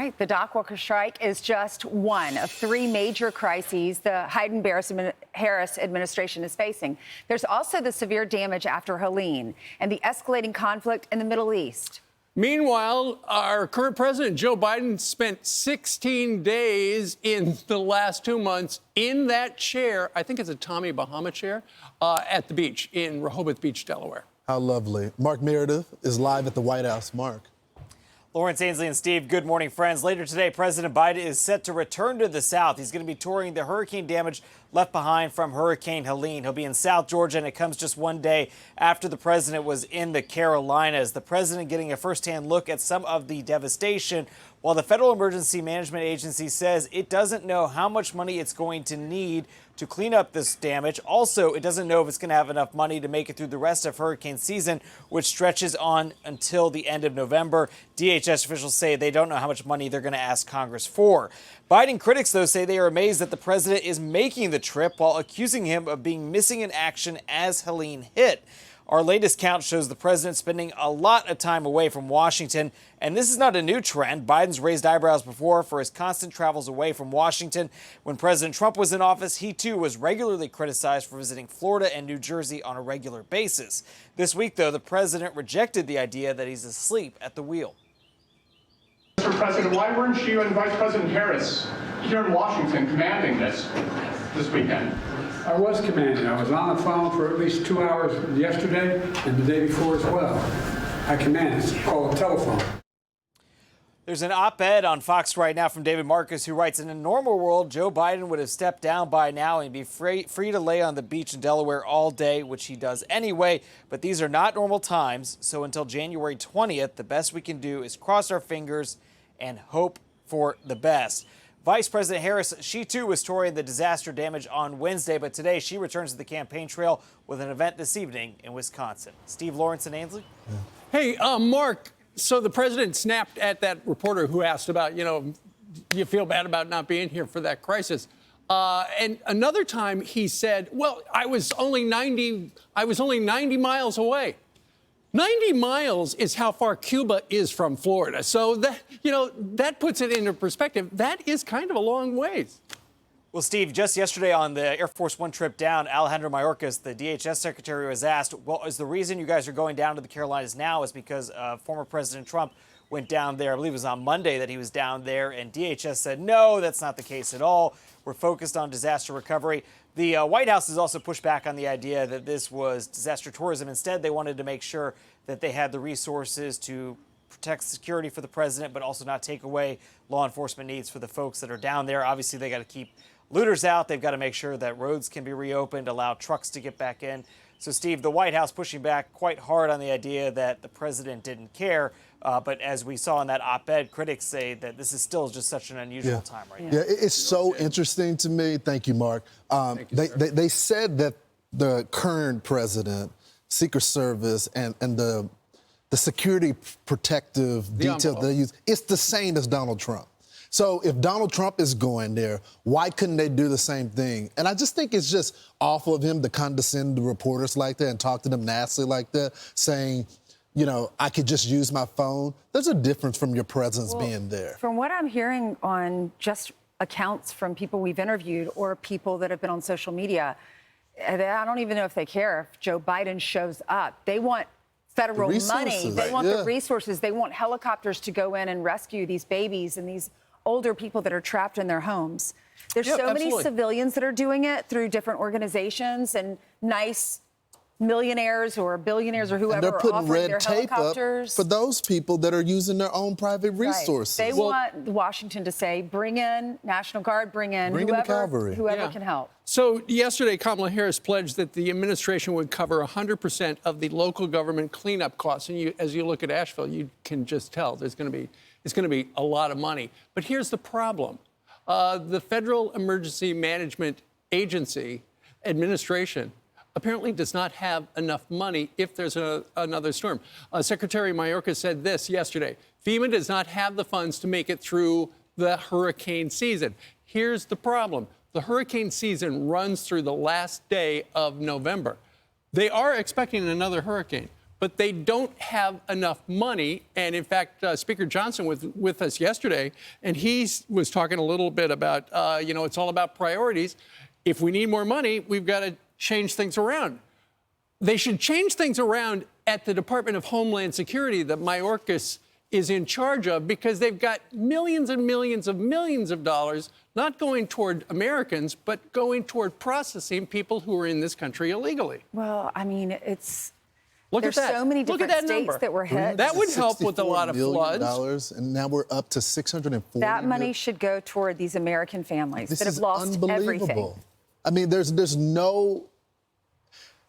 right. The dock worker strike is just one of three major crises the Biden-Harris administration is facing. There's also the severe damage after Helene and the escalating conflict in the Middle East. Meanwhile, our current president, Joe Biden, spent 16 days in the last 2 months in that chair, I think it's a Tommy Bahama chair, at the beach in Rehoboth Beach, Delaware. How lovely. Mark Meredith is live at the White House. Mark. Lawrence, Ainsley, and Steve, good morning, friends. Later today, President Biden is set to return to the South. He's going to be touring the hurricane damage left behind from Hurricane Helene. He'll be in South Georgia, and it comes just one day after the president was in the Carolinas. The president getting a firsthand look at some of the devastation, while the Federal Emergency Management Agency says it doesn't know how much money it's going to need to clean up this damage. Also, it doesn't know if it's going to have enough money to make it through the rest of hurricane season, which stretches on until the end of November. DHS officials say they don't know how much money they're going to ask Congress for. Biden critics, though, say they are amazed that the president is making the trip while accusing him of being missing in action as Helene hit. Our latest count shows the president spending a lot of time away from Washington, and this is not a new trend. Biden's raised eyebrows before for his constant travels away from Washington. When President Trump was in office, he too was regularly criticized for visiting Florida and New Jersey on a regular basis. This week, though, the president rejected the idea that he's asleep at the wheel. Mr. President, why weren't you and Vice President Harris here in Washington commanding this weekend? I was commanding. I was on the phone for at least 2 hours yesterday and the day before as well. I commanded. It's called a telephone. There's an op-ed on Fox right now from David Marcus, who writes, in a normal world, Joe Biden would have stepped down by now and be free to lay on the beach in Delaware all day, which he does anyway. But these are not normal times. So until January 20th, the best we can do is cross our fingers and hope for the best. Vice President Harris, she too was touring the disaster damage on Wednesday, but today she returns to the campaign trail with an event this evening in Wisconsin. Steve, Lawrence, and Ainsley? Hey, Mark, so the president snapped at that reporter who asked about, do you feel bad about not being here for that crisis? And another time he said, well, I was only 90 miles away. 90 miles is how far Cuba is from Florida. So that, that puts it into perspective. That is kind of a long ways. Well, Steve, just yesterday on the Air Force One trip down, Alejandro Mayorkas, the DHS secretary, was asked, well, is the reason you guys are going down to the Carolinas now is because former President Trump went down there. I believe it was on Monday that he was down there, and DHS said, no, that's not the case at all. We're focused on disaster recovery. The White House has also pushed back on the idea that this was disaster tourism. Instead, they wanted to make sure that they had the resources to protect security for the president, but also not take away law enforcement needs for the folks that are down there. Obviously, they got to keep looters out. They've got to make sure that roads can be reopened, allow trucks to get back in. So, Steve, the White House pushing back quite hard on the idea that the president didn't care. But as we saw in that op-ed, critics say that this is still just such an unusual time right now. Yeah, it's so interesting to me. Thank you, Mark. They said that the current president, Secret Service, and the security protective details they use, it's the same as Donald Trump. So if Donald Trump is going there, why couldn't they do the same thing? And I just think it's just awful of him to condescend to reporters like that and talk to them nastily like that, saying, I could just use my phone. There's a difference from your presence being there. From what I'm hearing on just accounts from people we've interviewed or people that have been on social media, I don't even know if they care if Joe Biden shows up. They want federal money. They want the resources. They want helicopters to go in and rescue these babies and these older people that are trapped in their homes. There's so many civilians that are doing it through different organizations and nice millionaires or billionaires or whoever they're putting are offering red their tape helicopters. up for those people that are using their own private resources. Right. They want Washington to say, bring in National Guard, bring in whoever can help. So yesterday, Kamala Harris pledged that the administration would cover 100% of the local government cleanup costs. And as you look at Asheville, you can just tell it's going to be a lot of money. But here's the problem. The Federal Emergency Management Agency administration apparently does not have enough money if there's another storm. Secretary Mayorkas said this yesterday. FEMA does not have the funds to make it through the hurricane season. Here's the problem. The hurricane season runs through the last day of November. They are expecting another hurricane, but they don't have enough money. And in fact, Speaker Johnson was with us yesterday, and he was talking a little bit about, it's all about priorities. If we need more money, we've got to change things around. They should change things around at the Department of Homeland Security that Mayorkas is in charge of, because they've got millions and millions of dollars not going toward Americans, but going toward processing people who are in this country illegally. Well, I mean, There's so many different states that were hit. That would help with a lot of floods. And now we're up to $640 That money should go toward these American families that have lost everything. I mean, there's no...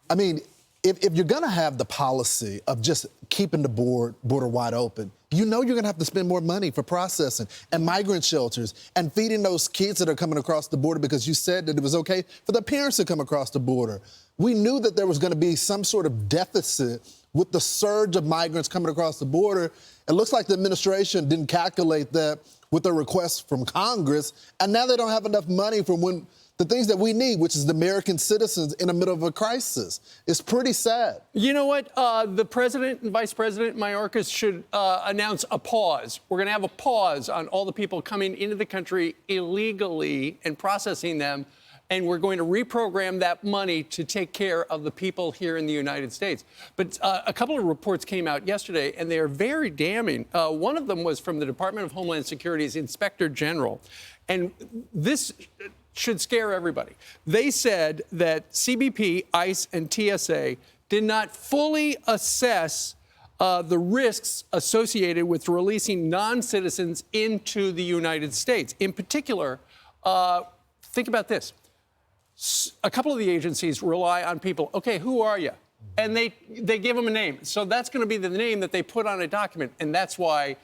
I mean, if you're going to have the policy of just keeping the border wide open, you know you're going to have to spend more money for processing and migrant shelters and feeding those kids that are coming across the border, because you said that it was okay for the parents to come across the border. We knew that there was going to be some sort of deficit with the surge of migrants coming across the border. It looks like the administration didn't calculate that with a request from Congress, and now they don't have enough money for the things that we need, which is the American citizens in the middle of a crisis. It's pretty sad. You know what? The president and vice president, Mayorkas, should announce a pause. We're going to have a pause on all the people coming into the country illegally and processing them, and we're going to reprogram that money to take care of the people here in the United States. But a couple of reports came out yesterday, and they are very damning. One of them was from the Department of Homeland Security's Inspector General, and this should scare everybody. They said that CBP, ICE, and TSA did not fully assess the risks associated with releasing non-citizens into the United States. In particular, think about this. A couple of the agencies rely on people. Okay, who are you? And they give them a name. So that's going to be the name that they put on a document. And that's why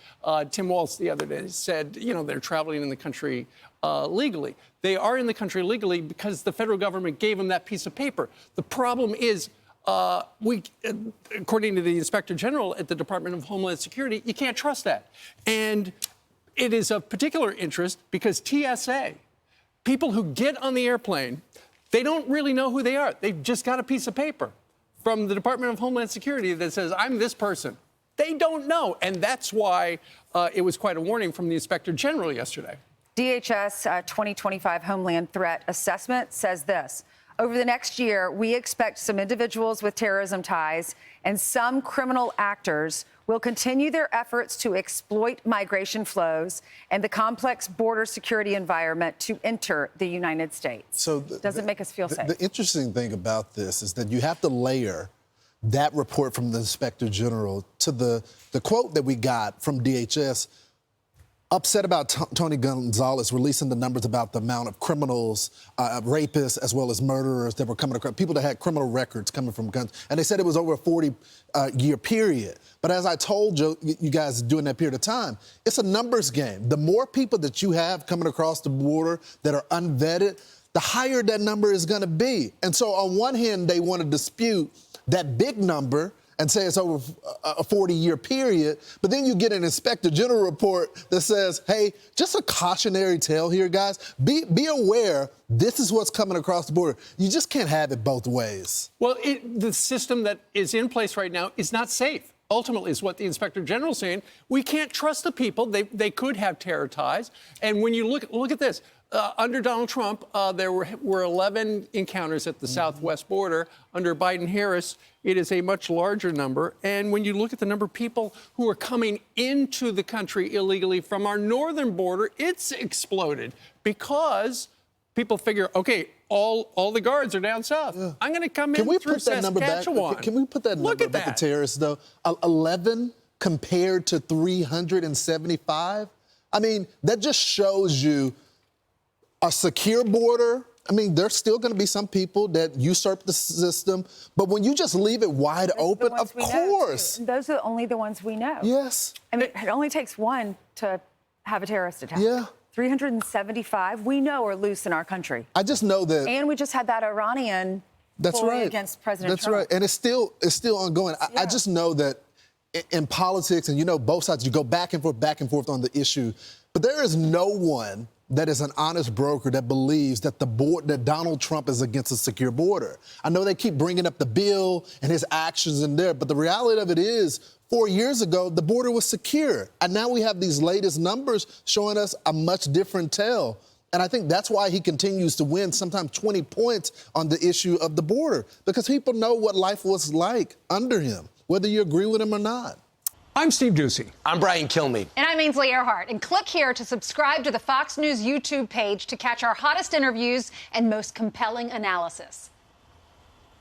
Tim Walz the other day said, they're traveling in the country legally. They are in the country legally because the federal government gave them that piece of paper. The problem is, according to the Inspector General at the Department of Homeland Security, you can't trust that. And it is of particular interest because TSA, people who get on the airplane, they don't really know who they are. They've just got a piece of paper from the Department of Homeland Security that says, I'm this person. They don't know. And that's why it was quite a warning from the Inspector General yesterday. DHS 2025 Homeland Threat Assessment says this: over the next year, we expect some individuals with terrorism ties and some criminal actors will continue their efforts to exploit migration flows and the complex border security environment to enter the United States. So doesn't make us feel safe. The interesting thing about this is that you have to layer that report from the Inspector General to the quote that we got from DHS, upset about Tony Gonzalez releasing the numbers about the amount of criminals, rapists, as well as murderers that were coming across, people that had criminal records coming from guns. And they said it was over a 40-year period. But as I told you guys during that period of time, it's a numbers game. The more people that you have coming across the border that are unvetted, the higher that number is going to be. And so on one hand, they want to dispute that big number and say it's over a 40-year period, but then you get an Inspector General report that says, hey, just a cautionary tale here, guys. Be aware this is what's coming across the border. You just can't have it both ways. Well, the system that is in place right now is not safe. Ultimately, is what the Inspector General is saying. We can't trust the people. They could have terror ties. And when you look at this, under Donald Trump, there were 11 encounters at the southwest border. Under Biden-Harris, it is a much larger number. And when you look at the number of people who are coming into the country illegally from our northern border, it's exploded because people figure, okay, all the guards are down south. Yeah. I'm going to come in through Saskatchewan. Can we put that number back to terrorists, though? 11 compared to 375? I mean, that just shows you a secure border. I mean, there's still going to be some people that usurp the system, but when you just leave it wide open, of course. Those are only the ones we know. Yes. I mean, it only takes one to have a terrorist attack. Yeah. 375 we know are loose in our country. I just know that. And we just had that Iranian ploy against President Trump. That's right. And it's still ongoing. I just know that in politics, and both sides, you go back and forth on the issue, but there is no one that is an honest broker that believes that that Donald Trump is against a secure border. I know they keep bringing up the bill and his actions in there, but the reality of it is 4 years ago, the border was secure. And now we have these latest numbers showing us a much different tale. And I think that's why he continues to win, sometimes 20 points on the issue of the border, because people know what life was like under him, whether you agree with him or not. I'm Steve Ducey. I'm Brian Kilmeade. And I'm Ainsley Earhart. And click here to subscribe to the Fox News YouTube page to catch our hottest interviews and most compelling analysis.